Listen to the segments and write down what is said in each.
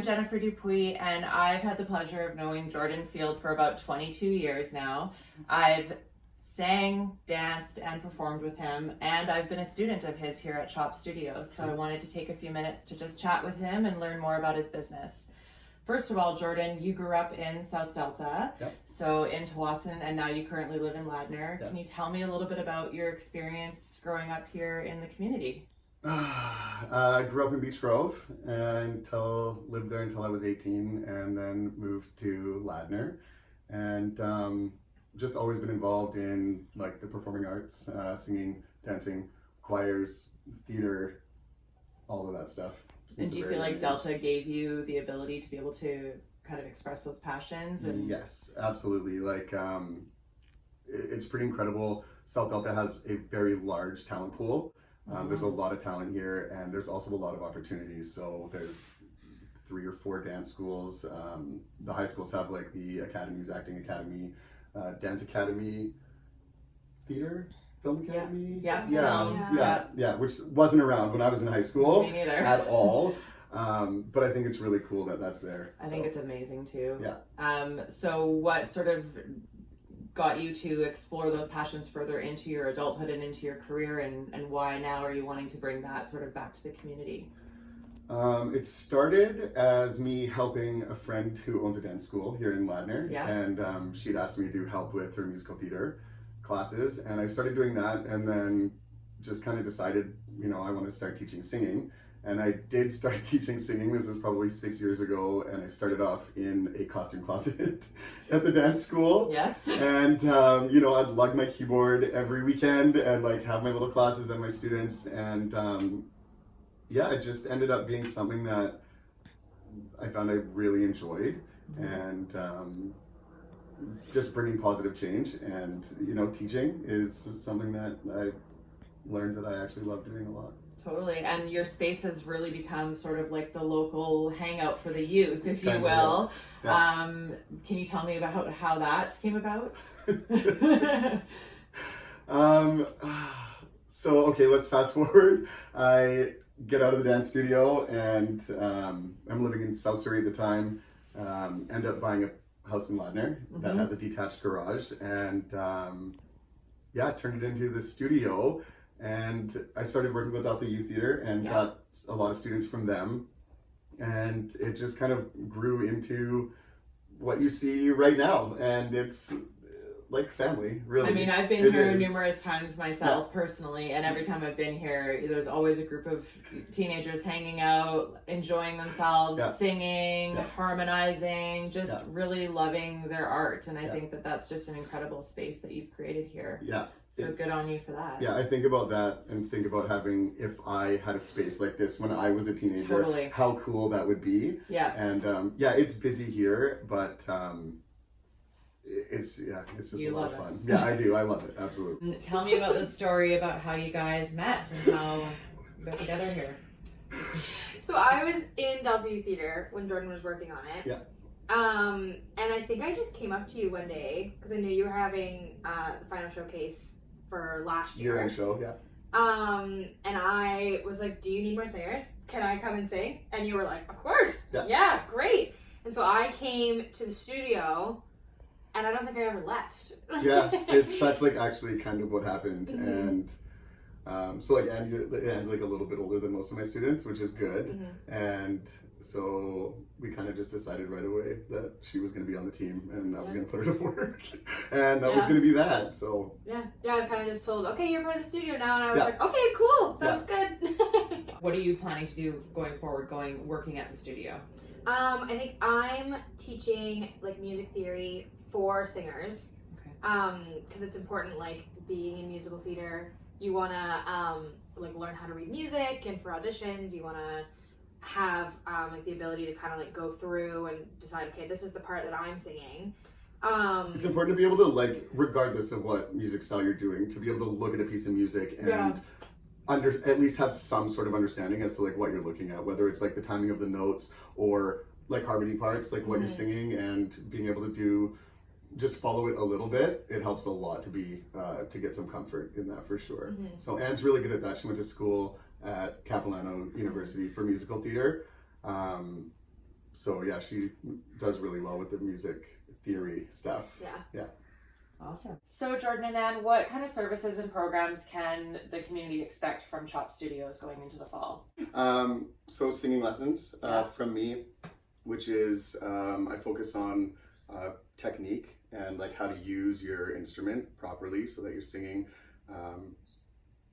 Jennifer Dupuy, and I've had the pleasure of knowing Jordan Field for about 22 years now. I've sang, danced, and performed with him, and I've been a student of his here at C.H.O.P Studios, so I wanted to take a few minutes to just chat with him and learn more about his business. First of all, Jordan, you grew up in South Delta, so in Tsawwassen, and now you currently live in Ladner. Yes. Can you tell me a little bit about your experience growing up here in the community? I grew up in Beach Grove lived there until I was 18, and then moved to Ladner, and just always been involved in like the performing arts, singing, dancing, choirs, theater, all of that stuff. And do you feel like Delta gave you the ability to be able to kind of express those passions? And Yes, absolutely. Like it's pretty incredible. South Delta has a very large talent pool. There's a lot of talent here, and there's also a lot of opportunities. So there's 3 or 4 dance schools. The high schools have like the academies, acting academy, dance academy, theater, film academy. Yeah, which wasn't around when I was in high school. Me neither. At all. But I think it's really cool that that's there. I think it's amazing too. Yeah. So what sort of got you to explore those passions further into your adulthood and into your career, and why now are you wanting to bring that sort of back to the community? It started as me helping a friend who owns a dance school here in Ladner, and she'd asked me to help with her musical theater classes, and I started doing that, and then just kind of decided, you know, I want to start teaching singing. And I did start teaching singing. This was probably 6 years ago, and I started off in a costume closet at the dance school. Yes. And you know, I'd lug my keyboard every weekend and like have my little classes and my students, and yeah, it just ended up being something that I found I really enjoyed, and just bringing positive change. And you know, teaching is something that I learned that I actually love doing a lot. Totally, and your space has really become sort of like the local hangout for the youth, if you will. Yeah. Can you tell me about how that came about? So, okay, let's fast forward. I get out of the dance studio, and I'm living in South Surrey at the time. End up buying a house in Ladner that has a detached garage, and yeah, turned it into the studio. And I started working with Delta Youth Theater and got a lot of students from them. And it just kind of grew into what you see right now. And it's like family, really. I mean, I've been here numerous times myself personally, and every time I've been here, there's always a group of teenagers hanging out, enjoying themselves, singing, harmonizing, just really loving their art. And I think that that's just an incredible space that you've created here. Yeah. So good on you for that. Yeah, I think about that and think about having, if I had a space like this when I was a teenager, how cool that would be. Yeah. And yeah, it's busy here, but it's just a lot of fun. Yeah, I do. I love it. Absolutely. Tell me about the story about how you guys met and how you got together here. So I was in Delta Youth Theater when Jordan was working on it. Yeah. And I think I just came up to you one day because I knew you were having the final showcase for last year. Year-end show, yeah. And I was like, do you need more singers? Can I come and sing? And you were like, of course. Yeah, great. And so I came to the studio, and I don't think I ever left. Yeah, that's like actually kind of what happened. And so like Anne's like a little bit older than most of my students, which is good. And so we kind of just decided right away that she was going to be on the team, and I was going to put her to work, and that was going to be that. So I kind of just told, okay, you're part of the studio now, and I was like, okay, cool, sounds good. What are you planning to do going forward, working at the studio? I think I'm teaching like music theory for singers, because it's important. Like being in musical theater, you want to like learn how to read music, and for auditions, you want to have like the ability to kind of like go through and decide, okay, this is the part that I'm singing. It's important to be able to, like, regardless of what music style you're doing, to be able to look at a piece of music and at least have some sort of understanding as to like what you're looking at, whether it's like the timing of the notes or like harmony parts, like what you're singing, and being able to just follow it a little bit. It helps a lot to get some comfort in that, for sure. So Anne's really good at that. She went to school at Capilano University for musical theater. so yeah, she does really well with the music theory stuff. Yeah. Awesome. So Jordan and Ann, what kind of services and programs can the community expect from C.H.O.P Studios going into the fall? So singing lessons from me, which is I focus on technique and like how to use your instrument properly so that you're singing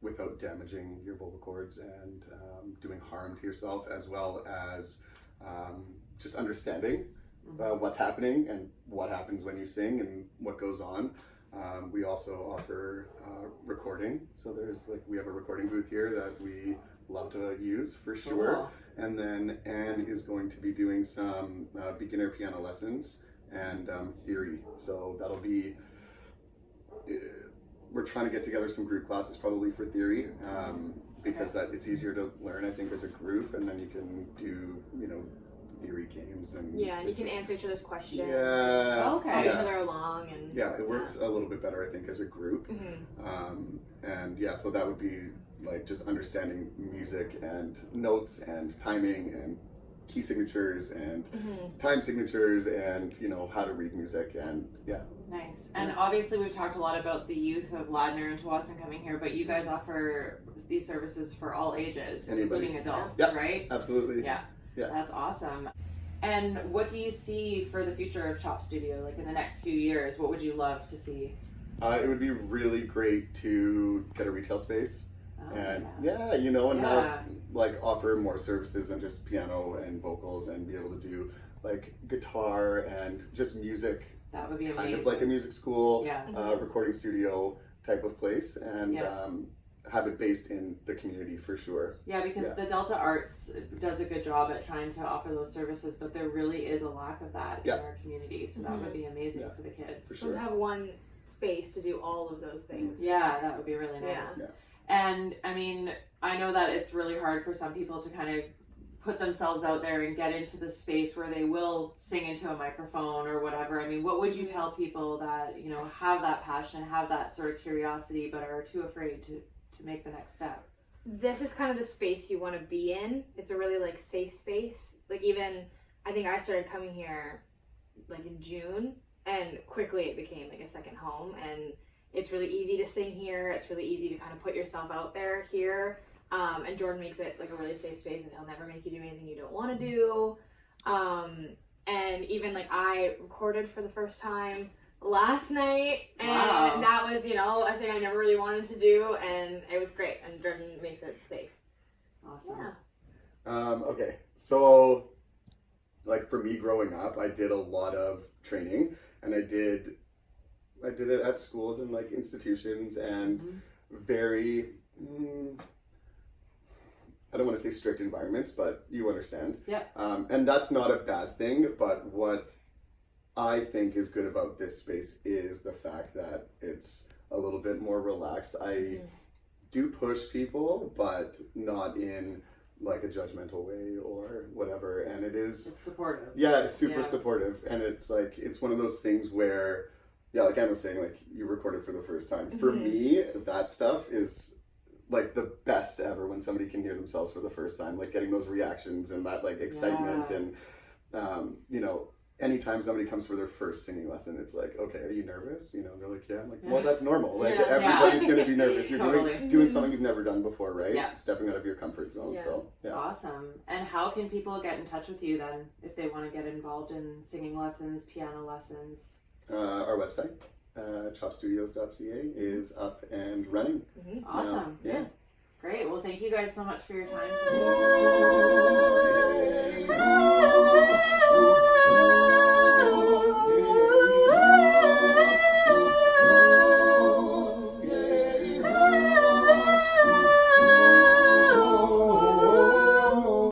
without damaging your vocal cords and doing harm to yourself, as well as just understanding what's happening and what happens when you sing and what goes on. We also offer recording, so we have a recording booth here that we love to use for sure. Cool. And then Anne is going to be doing some beginner piano lessons and theory. So that'll be, we're trying to get together some group classes probably for theory, because it's easier to learn, I think, as a group, and then you can do, theory games and and you can answer each other's questions. Yeah. Okay. Help each other along, and it works a little bit better, I think, as a group. And so that would be like just understanding music and notes and timing and key signatures and time signatures and how to read music and Nice. And obviously we've talked a lot about the youth of Ladner and Tawasin coming here, but you guys offer these services for all ages, including adults, right? Absolutely. Yeah. That's awesome. And what do you see for the future of C.H.O.P Studio, like in the next few years? What would you love to see? It would be really great to get a retail space and have offer more services than just piano and vocals, and be able to do like guitar and just music. That would be amazing. Kind of like a music school, recording studio type of place, and have it based in the community for sure. Yeah, because the Delta Arts does a good job at trying to offer those services, but there really is a lack of that in our community. So that would be amazing for the kids. For sure. To have one space to do all of those things. Yeah, that would be really nice. Yeah. And I mean, I know that it's really hard for some people to kind of put themselves out there and get into the space where they will sing into a microphone or whatever. I mean, what would you tell people that, have that passion, have that sort of curiosity, but are too afraid to make the next step? This is kind of the space you want to be in. It's a really safe space. Even I think I started coming here in June, and quickly it became a second home, and it's really easy to sing here. It's really easy to kind of put yourself out there here. And Jordan makes it a really safe space, and he'll never make you do anything you don't want to do. And even I recorded for the first time last night, and that was a thing I never really wanted to do, and it was great, and Jordan makes it safe. Awesome. Okay, so for me growing up, I did a lot of training, and I did it at schools and institutions, and very I don't want to say strict environments, but you understand. Yeah. And that's not a bad thing, but what I think is good about this space is the fact that it's a little bit more relaxed. I do push people, but not in a judgmental way or whatever. And it's supportive. Yeah, it's super supportive. And it's it's one of those things where, like Anne was saying, you recorded for the first time. For me, that stuff is the best ever when somebody can hear themselves for the first time, getting those reactions and that excitement and anytime somebody comes for their first singing lesson, it's okay, are you nervous? They're yeah. I'm well, that's normal. Everybody's going to be nervous. You're doing something you've never done before, right? Yeah. Stepping out of your comfort zone. Yeah. So, Awesome. And how can people get in touch with you then if they want to get involved in singing lessons, piano lessons? Our website, chopstudios.ca, is up and running. Awesome. Yeah. Great. Well, thank you guys so much for your time today.